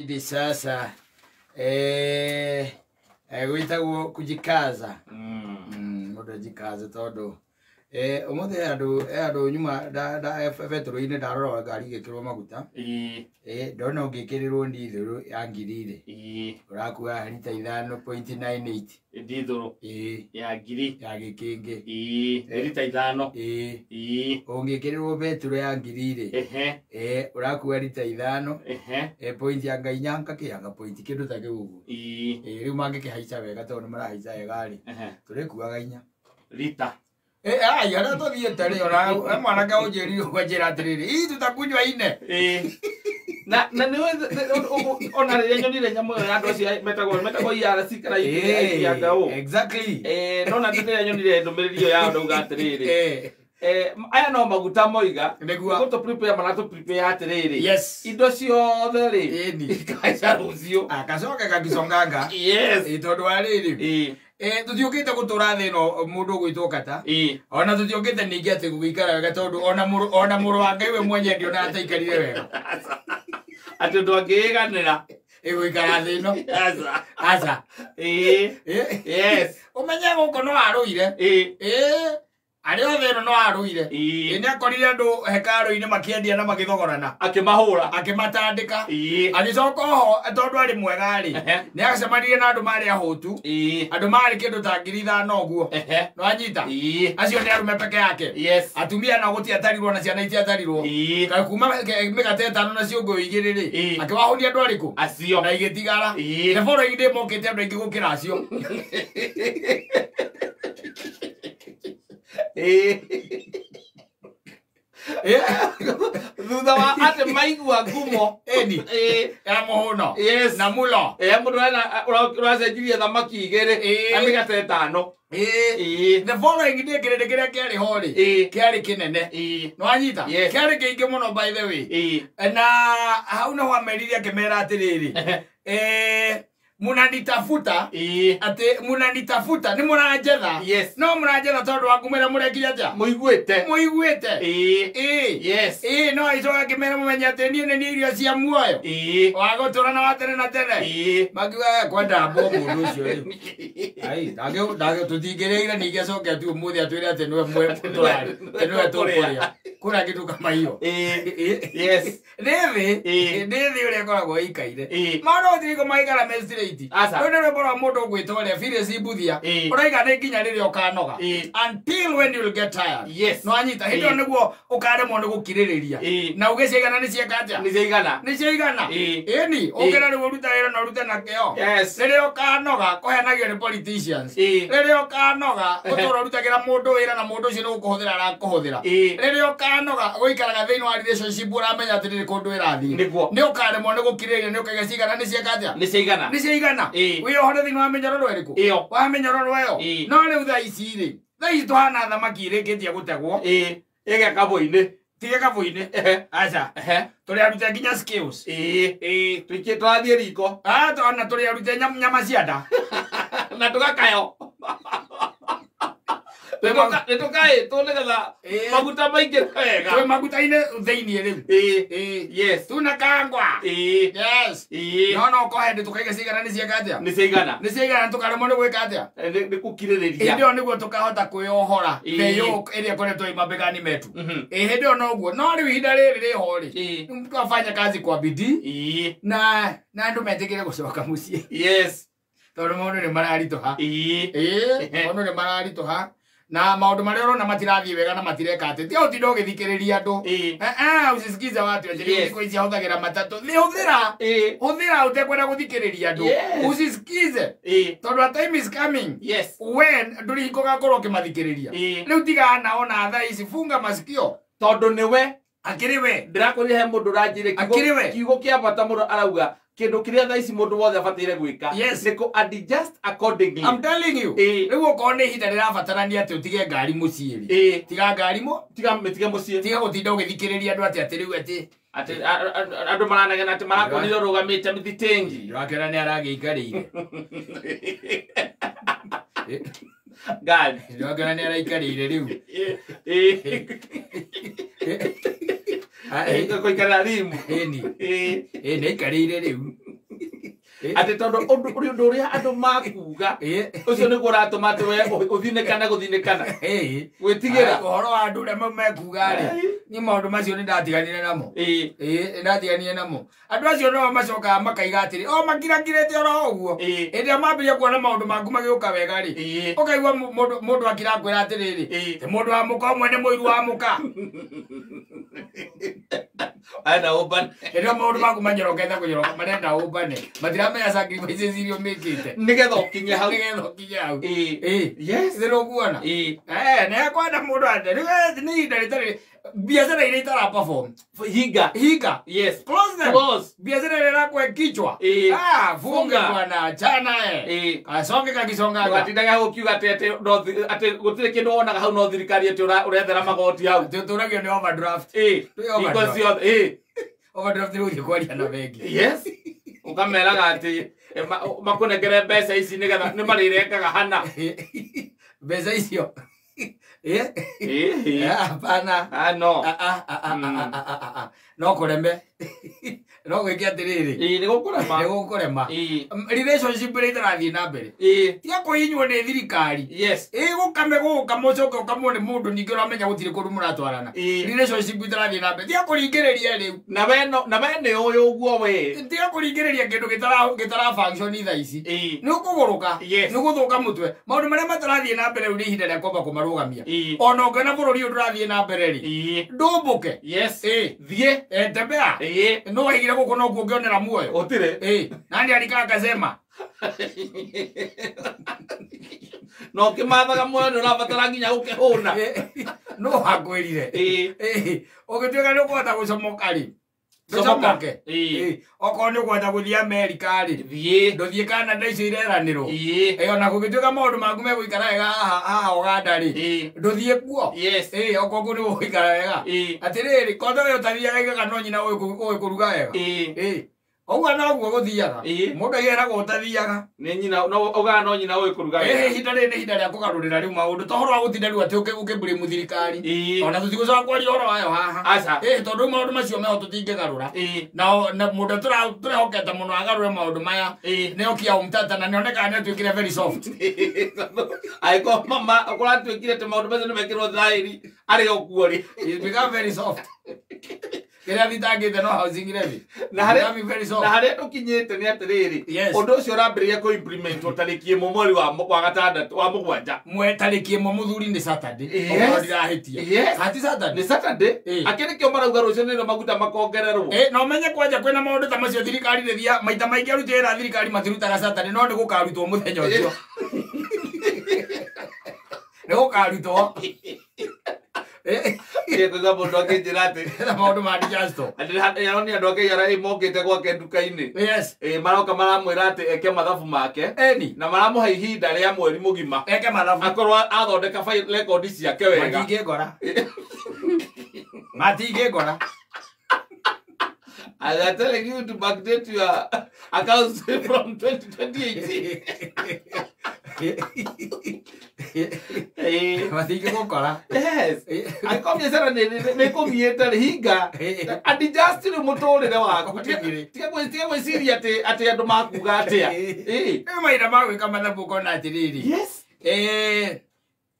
Hivi sasa gwitagwo kujikaza mundu ajikaza tondu umuthe andu nyuma da betro-ini ndarora ngari igikirwo maguta ndona ungikirirwo ndithuru ya ngirire urakua lita 5.98 ndithuru ya ngiri ya gikingi lita 5 ungikirirwo betro ya ngirire urakua lita 5 point ya ngainyanga kianga point kindu ta kiugu riu mangikihaica wega tondu marahaica wega ri turikuaga inya lita yara to thiete ri ona mwana ka ujeri kwajira atiriri ii tutakunywa ine na ni ona ri nyonire nyamu ya andu acio metagwo yara sikara ya ngao exactly nona ndire nyonire ndumiriri ya ndauga atiriri aya no maguta moiga niguo to prepare manato prepare atiriri yes indo ciothe ri kaisa rucio akacoka kakisonganga yes tondu wa riri tuthiukite gutura thi no mundu gwitwo kata ona tuthiukite ningi ati gwikara wega tondu ona muru wa Ngai we mwenye ndio na ataikarire wega ati ndu angiganira gwikara thi no aza yes umenye guko no aruire ari othe no aruire ni akorire andu hekaru-ini makiendia na magithogorana akimahura akimatandika agicoka ho tondu ari mwega ri ni acemanirie na andu mari ahutu andu mari kindu ta 5,000 uguo no anyita acio ni arume peke yake atumia na guti atarirwo na ciana itiatarirwo kuma migate 5 na ciongo 2 ri akiwahunia andu ariku acio na igitigara ne boro indi mokite andu aingi gukira acio thutha wa ati maigua ngumo ya muhuno na mulo mundu uracenjirie thamaki 2 na migate 5 the following day kirende kiria kiari hori kiari kinene no anyita kiari kiingi muno by the way na hau no wameriria kimera atiriri munanitafuta ati munanitafuta ni muranjetha no muranjetha tondu wa kumera murekire atia muiguite yes no icoka kimera mumenye ati ni irio cia muoyo wagutura na watene na tene magiwa kwenda mbo mundu ucio riu ai dage tutingireire ningi acoke tu umuthi atwire ati niwe mweturari niwe tukuria kuna kitu kama hiyo nethi uria koragwo ikaire maundu thiriko maikara mestirate Don't ever moto gwitore fire sibuthia uraiga ne kinya riria ukanoga until when you will get tired no anyita hindo niguo ukare mo gukiririria na ugicigana ni ciekatia ni ciigana ni ukira ni uruta wira na uruta na keo riria ukanoga kohenagio ni politicians riria ukanoga utura urutagira mundu wira na mundu ucio ni gukuhuthira ara kuhuthira riria ukanoga guikaraga thiini wa relationship uramenya ati ni kundu irathi ni ukare mo gukiririria ni ukaiga cigana ni ciekatia ni ciigana we ohore thini wa menyororo eriku wa menyororo eyo no riu tha ici ri tha ici tuhana thamaki irikitie gutegwo ige kabuini tige kabuini aca turi arute nginya skills tuikie twathie riko ona turi arute nyama cia nda na tugakayo Nitukai tunegetha maguta maingi wega twi maguta-ini thiini riu tunakangwa no kohendi tukaiga cigana ni ciekatia ni ciigana tukaremwo ni gwika atia ni gukiririria hindi o niguo tukahota kwiohora theyo iria koretwo imabegani metu hindi o noguo no riu ihinda riri riho ri twafanya kazi kwa bidii na andu metikire gucoka mucii tondu maundu ni mararituha maundu ni mararituha na maundu maria urona matirathie wega na matireka ati ti utinda ugithikiriria andu usisikize watu ajiri thiko ici huthagira matatu ni huthira utekwenda guthikiriria andu usisikize tondu a time is coming when nduri ikogakorwo kimathikiriria riu tigana ona tha ici funga masikio tondu niwe akiriwe ndirakorire he mundu ranjire kiugo kia bata muno arauga kindu kiria tha ici mundu wothe abatire gwika niko adjust accordingly. I'm telling you riu ukone ihinda rirabatarania ati utige ngari muciiri tiga ngari mo metige mucii tiga gutinda ugithikiriria andu ati riu ati andu maranegena ati marakonire rugamite mithitengi wakera ni aragiikarire God wakera ni araikarire riu Koikara rimu ni ikarire riu ati tondo undu uria andu makuga ucio ni guratuma tu we uthinekana guthinekana gwitigira horo wa andu ria mekuga ri ni maundu macio ni ndatiganire namo ndatiganire namo andu acio no macoka makaiga atiri o makirakirete oro uguo ende mambiria kuona maundu maku magiuka wega ri ukaigua mundu akirakwira atiriri te mundu wa muka mwene muiru wa muka ana open ende maundu maku manyoroka kunyoroka marenda open matiramenya sacrifices irio mekite nigetha ukinye hau yes zero kuona ne kwenda mundu ande ni ndari biashara ile itara perform higa yes close biashara ile yako kichwa funga bwana chana kasonge kakisonga gatindaga ukiuga ate gutire kindu wonaga hau no thirikari ati urethera magoti hau turagio ni overdraft overdraft ni ukwaria na bengi yes ukameraga ati makunengere mbeca ici nigetha ni marirekaga hana mbeca icio hapana no no kurembe no gwiki atiriri ni gukurema relationship rate rathi na mbere tia kuhinywo ni thirikari yes gukame gukamocoke ukamone mundu ningi uramenya gutire kundu muratwarana relationship itarathi na mbere tia kuringiriria riu na bene uyu uguo we tia kuringiriria kindu gitara function itha ici ni ukuguruka ni guthuka mutwe maundu maria matarathi na mbere uri ihinda ria kwamba kumarugamia ona ngena bururi ndurathi na mbere ri ndumbuke yes thie tembea no waigire guko no kuonera muoyo otire nani alika akasema no kimathaga muoyo ndurabatara nginya ukihuna no hakwirire ogituika ni kwata gucomoka ri somoke oko ni kwata guthia America ri nduthie Canada icio ireraniro ona gugituika maundu maku meguikara wega haha Uganda ri nduthie kuo oko ku ni guikara wega atiriri kondo yo tathiaga igaga no nyina uyu kuruga wega Oguo no guo guthiaga mundu agera gutathiaga ni nyina no oga no nyina uyu kuruga wega hinda ria kugarurira riu maundu tohoro wa gutinda riu ati ukiburi muthirikari ona tutigucoka kwaria horo wayo haha tondu maundu macio meho tutingigarura na mundu turehokete muno agarure maundu maya ni okia umtata na nioneka ni atuikire very soft aiko mama akora atuikire te maundu macio ni mekirwo thairi ari okuo ri become very soft kira thitangite no housing levy na haria tukinyite ni atiriri undu ucio urambiria ku implement utarikie mweri wa gatandatu wa mugwanja mwetarikie muthuri ni Saturday o ndirahitia hati Saturday ni Saturday akiri kio marauga rucio ni maguta makongererwo no menye kwanja kwena maundu ta macio thirikari rithia maita maingi arutira thirikari matirutaga Saturday no ni gukarutwo muthenya ucio ni gukarutwo kuga mundu akinjira ati na maundu ma disaster ni andu akiyara imokite gwake nduka-ini maroka maramwira ati eke mathabu make na maramuha ihinda ria mweri mugima eke mathabu akorwo athondeka record ciake wega matingigora I telling you to backdate your accounts from 2028. Matingi gukora. Yes. Akomye sara ne komieta hinga. Ati just ni mutorire waku. Tiga gwiciria ati andu makuga atia. Maira magwika mathabu kona atiriri. Yes.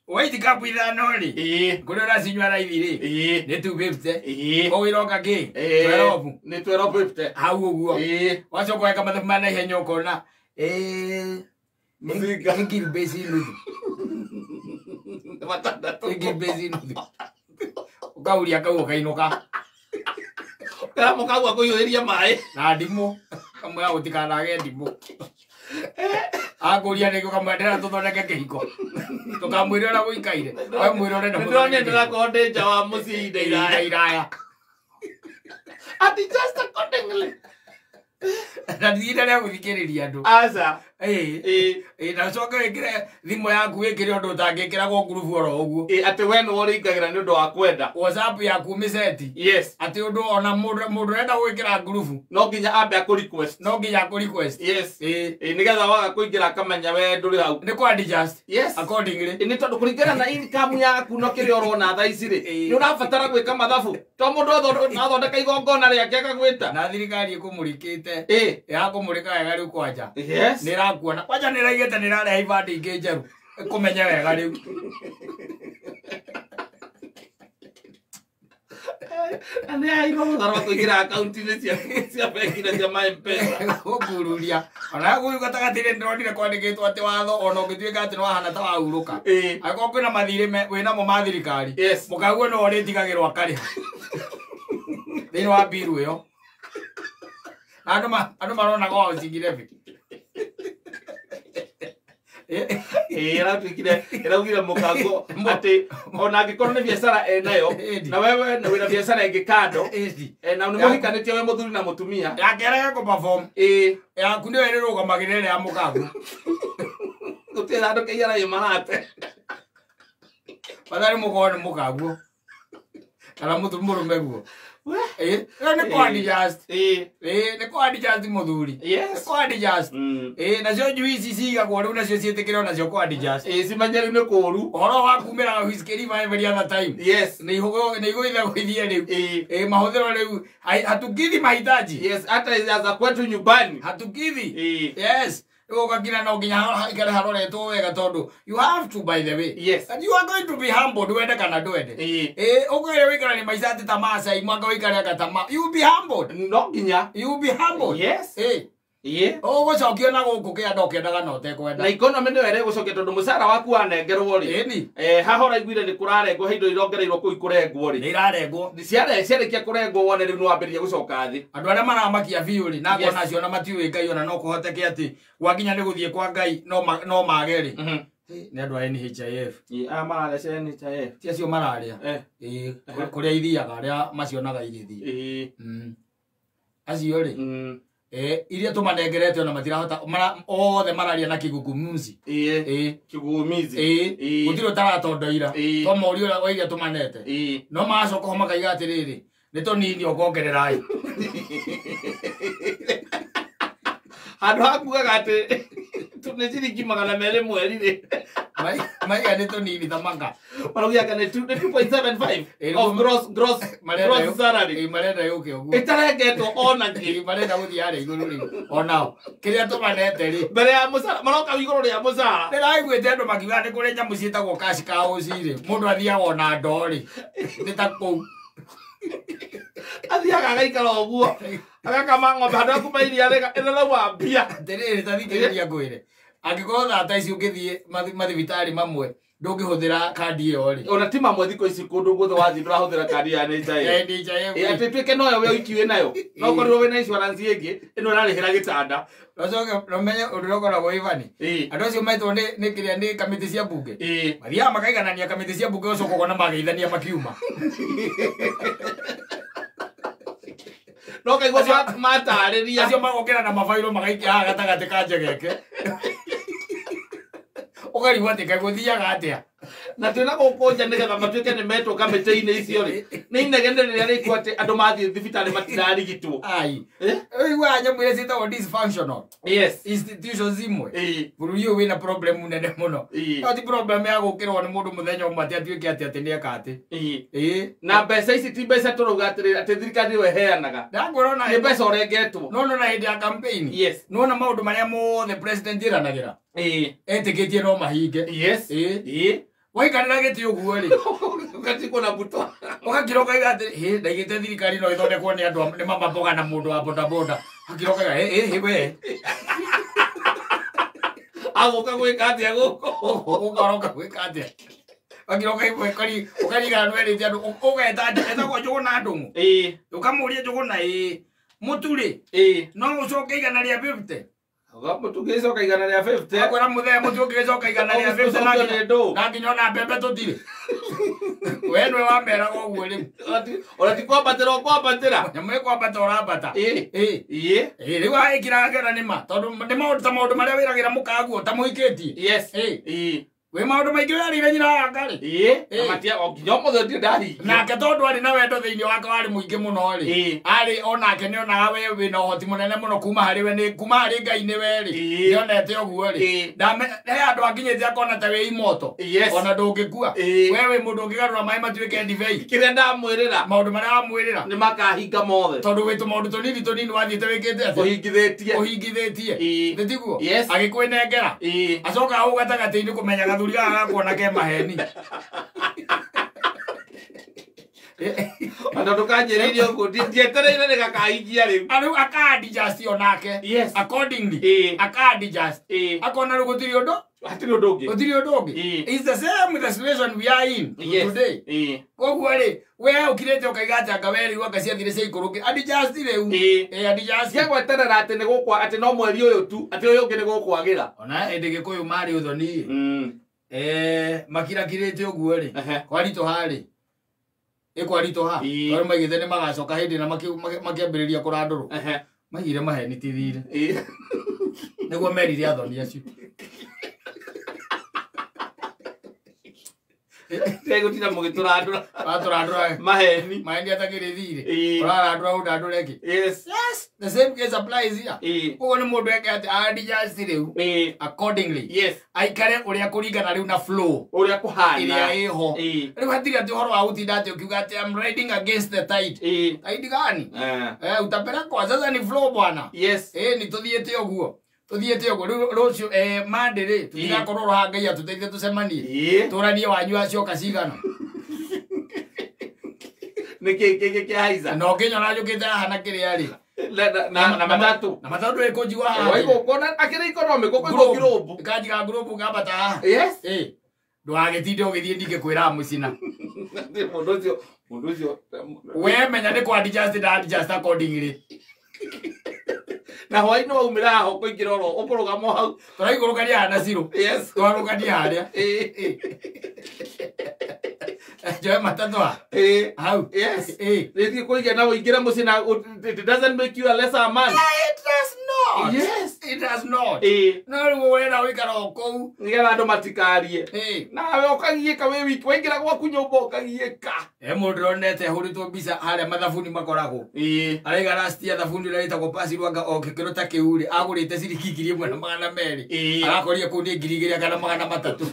Wait kapu ithano ri ngure racinywa raithiri ni 250 owiroka ki 12 ni 1250 hau uguo wacho kweka mathabu mana ihenya ukona muzinga ngiri besi nuthu matandatu ngiri besi nuthu ukauria kau kainuka kama kagwa kuyuhiria mai na ndimu kamwe gutikanaage ndimu aguria nego kamwendera tuthondeke kihiko tukamwira na guikaire we mwira urenda ndone ndirakonde nja wa mucii iraya ati just accordingly na ndira ria guthikiriria andu aza na coka wikire thimu yaku wikire undu utangikiragwo ngurubu oro uguo ati we no uringagira ni undu wa kwenda WhatsApp yaku miseti ati undu ona mundu renda gwikira ngurubu no nginya ambe aku request nigetha waga kuingira akamenya we nduri hau ni kwa adjust accordingly ni tondu kuringana na income yaku no kiri orona tha ici ri ni urabatara gwika mathabu to mundu athondeka igongona riake akagwita na thirikari ikumurikite ya kumurika wega riu kwanja ni rakuona kwanja ni raigite ni rareha ibandi ingi njeru kumenya wega riu ane ai no tharo kuingira account ni cia bengi na cia M-Pesa gukururia ona guyu gatagatire ndonire kwandikitwo ati watho ona ungituika ati no hana ta wahuruka ako kwina mathire wina mo mathirikari mukaguo no ri tigagirwa kari thini wa biru yo andu marona kwa ucingire iraugire mukango ati ona angikorwo ni biacara enayo na wewe na wina biacara ingi kando na ni muhikanitie we muthuri na mutumia yakerege ku perform yaku ni weri rugamagire ria mukango gutira andu keiyara imarate badari mugone mukango kana murume guo ni kwa adjust ni kwa adjust muthuri ni kwa adjust na cio njui ici cigagwo riu nacio cietikire nacio kwa adjust cimanyeri ni kuru horo wa kumira whiskey every other time ni igwitha gwithie riu mahuthiro riu hatukithi mahitaji hata za kwetu nyumbani hatukithi ukakina no nginya ikare haroretwo wega tondu you have to, by the way and you are going to be humbled wende kana ndwende ukire wikara ni maisha ati tamasa imwanga wikare akatama you be humbled no nginya you be humbled gocokio na guku kia ndokendaga no tekwenda na economy ni were gucokia tondu mucara waku wanengerwo ri hahora iguire ni kurarengwo hindo irongereirwo ku ikurengwo ri ni irarengwo ciarekia kurengwo wone riu no ambirie gucoka thi andu aria maramakia biu ri na ngona cio na matiwe ngai ona no kuhoteke ati gwakinya ni guthie kwa ngai no mageri ni andu a NHIF marare NHIF cia cio mararia kuria ithiaga aria macionaga igithii acio ri iria tumanengerete ona matirahota othe mararia na kigugumizi kigugumizi gutiro taratondoira to mori ora iria tumanete no macoka ho makaiga atiriri ni tonini okongererai andu akugaga ati tuneciringi 200 mweri ri maiga ni tonini thamanga maraugia kana 2.75 of gross salary marenda yuke uguo itarengetwo ona ngi marenda guthia ari iguru ri onao kiria tumanete ri mbere ya musara maroka iguru ria musara ndiraiguite andu makiuga ni kuri nyamu cietagwo cash cows ri mundu athiaga ona ndori ni ta kou athiaga agaikara uguo agakama ng'ombe handu akumairia rega ethera wa mbia ndiriri tathikiriria ngwire angikorwo thata ici ungithie mathibitari mamwe ndungihuthira kandi iyo ri ona ti mamwe thiko ici kundu guothe wathi ndurahuthira kandi ya NHIF ati twike noyo we ikiwe nayo no korirwo we na insurance ingi ino narihira gitanda Rozoke romenye urokora go Ivani andu acio maitwo ni kiria ni kamiti cia bunge mathia makaiganania kamiti cia bunge ucio kogona mageithania makiuma no kaigwa matariria acio magokera na mafairo magaikia gatagate ka njegeke ogari wate kaguthiaga atia na twina gukunja nigetha matuike ni metwo kamiti-ini icio ri ni inegene riria rikwo ati andu mathie thibitari matirarigitwo ai igwa nyamu ile citagwo dysfunctional institutions imwe bururi uyu wina problem nene muno ati problem ya gukirwo ni mundu muthenya umwe atuike ati nieka ati na mbeca ici ti mbeca turuga ati thirikari we heanaga ndangorona ni mbeca urengetwo no na hindi ya campaign no na maundu maria mothe president iranagira etikitie no mahinge waikarira giti uguo ri ugatiko na butwa ugakiroka igati ndaigite thirikari no ithondekwo ni andu ni mamamboga na mundu wa boda boda akiroka we agoka gwika atia guko ugaroka gwika atia akiroka ikari ukariga nweri ti andu ugeta etagwo njuguna ndungu ukamuria njuguna muturi no ucoke igana ria 50 mutugicoka igana ria 50 akwira muthee mutugicoka igana ria 50 na nginya ona mbembe tutire we nwe wa mera go guo ri ora ti kwambatira kwambatira nyamwe kwambatora bata ri wa ikira ngera ni ma tondu ni maundu maria wiragira mukaguo ta muiketie yes we maundu maingi we arire nyina ngari amatia okinyo mothe ndi ndari nake tondu ari na wendo thiini wake wari muingi muno ri ari onake ni ona we wina uhoti munene muno kuma hari we ni kuma hari ngai ni we ri ni onete oguo ri ndame andu anginyite akona ta we imoto ona ndungikua we mundu ungigarura mai matuike ndivei kiria ndamwirira maundu maria wamwirira ni makahinga mothe tondu witu maundu tunini wathiite wikite ati uhingithitie nditiguo agikwinengera acoka hau gatagati-ini kumenya gathuri gaga gakuona ke maheni Ando tukanjiririo ngo ndietereire ni gakahingia riu ariu akadijust onake accordingly akadijust akona rugutiri undu atiri undu ungi gutiri undu ungi is the same with the situation we are in today koguo ri we ukirete ukaigata ngaweri waka ciathire cia ikuruki adijust riu adijust yagweterera ati ni gukwa ati no mweri uyu tu ati uyu ungi ni gukwagira ona indi gikuyu mari uthoni makirakirite uguo ri kwarito hari ikwarito ha tori maigithe ni magacoka hindi na makiambiriria kuranduru maigire maheni tithire niguo merire athoni acio gutira mugiturandura aturandura maheni atagirithire urarandura undandureki yes the same case applies here ugo ni mundu eke ati adjust riu accordingly aikare uria kuringana riu na flow uria kuhana iria iho riu hatiri ati horo wa utinda ati ukiuga ati I'm riding against the tide tide gani utapera kwa sasa ni flow bwana ni tuthiete uguo rucio mandiri tutigakorwo ha ngai atuteithie tucemanie turanie wanyu acio kacigana niki haiza no kinyona njukite haha na kiria ri na matatu ikunjigwa haha waiko kona akiri economic ko group kanjiga group ngambata ndwagitinde ugithie ndingikwira mucina mundu ucio we menya ni kwa adjust accordingly na hoi no umira ho kuingira ro ukurugamo hau turaigurukania hana zero twarugania haria joe matatwa hau rithie kuingira na uingira mucina it doesn't make you a lesser man it does not it does not no we na wikara kou nigetha andu matikarie nawe ukagieka we wiki waingira gwaku nyumba ukagieka mundu ronete huritwo mbica haria mathabuni makoragwo araiga last year thabuni raitagwo pasi rwanga okikiro ta kiuri agurite ciringi 1,200 arakoria kuu ni 2,000 kana 300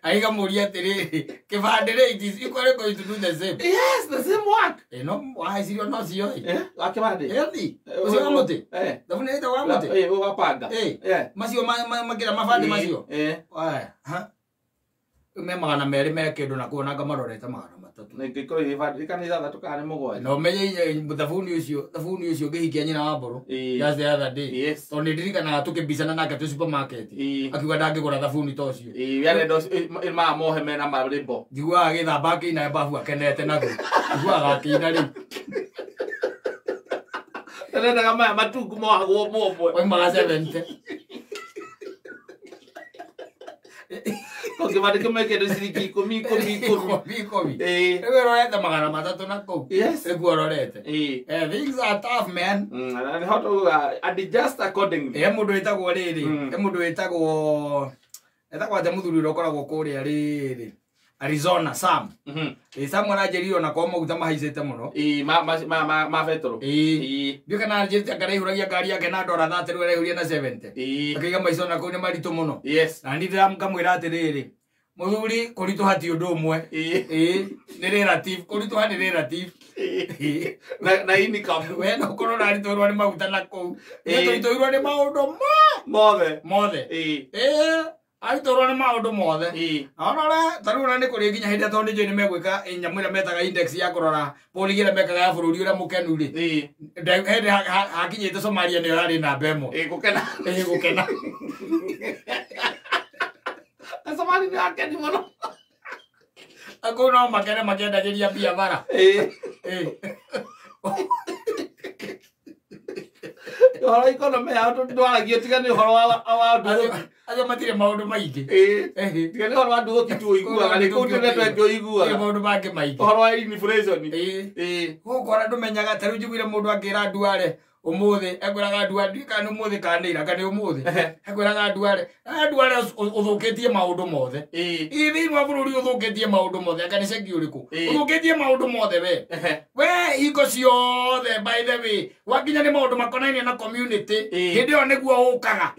aiga muria atiriri kibande it is equally going to do the same the same work no why sirio no sio akibande healthy usio amote thabuni ita wa amote wapanga masio makira mafande masio ha me 200 me kindu na kuona ngamarorete 300 ngikoro ivandi kana ithatha tukane mugwanja no menye thabuni ucio ngihikia nyina wa mburu just the other day to ni ndirikana tukibicana nake tu supermarket akiuga ndangigura thabuni to ucio yale ndo ma mohe mena marimbo njigua agithamba akiina bafu akenete naguo njigua akiina riu tena kama matungu mohagwo momwe oi maga 70 okay but come get the ciringi 10 ewe rorete 300 na kou egu rorete things are tough man and how to adjust accordingly mundu witagwo riri mundu witagwo ate muthuri rokoragwo kuria riri Arizona Sam Sam arajerio na kwa maguta mahaicete muno ma petro bio kana arjete ngari huragia ngari yake na $30 rwere huria na 70 akiga maico na kau ni marito muno na ndi ndamkamwira atiriri muthuri kuritu hati undu umwe ni relative kuritu hani relative na income we no korwo na ritorwa ni maguta na kau ni tuitorwa ni maundu mothe aitorwo ni maundu mothe onora taruna ni kuri nginya hindi tondu njo ni megwika nyamwira metaga index ya kurora poligira mekaga ya bururi uria mukenu ri hindi hakinyite Somalia ni rari na bemo gukena Somalia ni akeni muno ako no makene makiendagiria biathara horo economy ya tu ndwaragio tigani horo wa aja matire maundu maige tiga ni horo andu gokitu igua ni ko tene twenjo igua maundu make maige horo wa inflation gukora ndumenyaga taru njiguire mundu akira nduare umuthi ekwiraga nduare kana umuthi kanira kana umuthi ekwiraga nduare uthukitie maundu mothe ithi mwa bururi uthukitie maundu mothe kana ceki uriku uthukitie maundu mothe we iko ciothe by the way wakinya ni maundu makonainie na community hindi yo niguo ukaga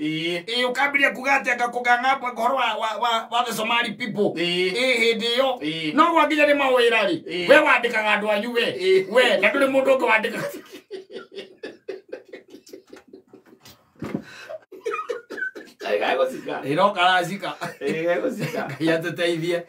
ukambiria kuga ati akakuganga ngoro wa the Somali people hindi yo no wakinya ni mawira ri we wandikaga andu anyu we na nduri mundu ungi wandikaga Ai gago sika. Iro kala sika. Gago sika. Ya te teithie.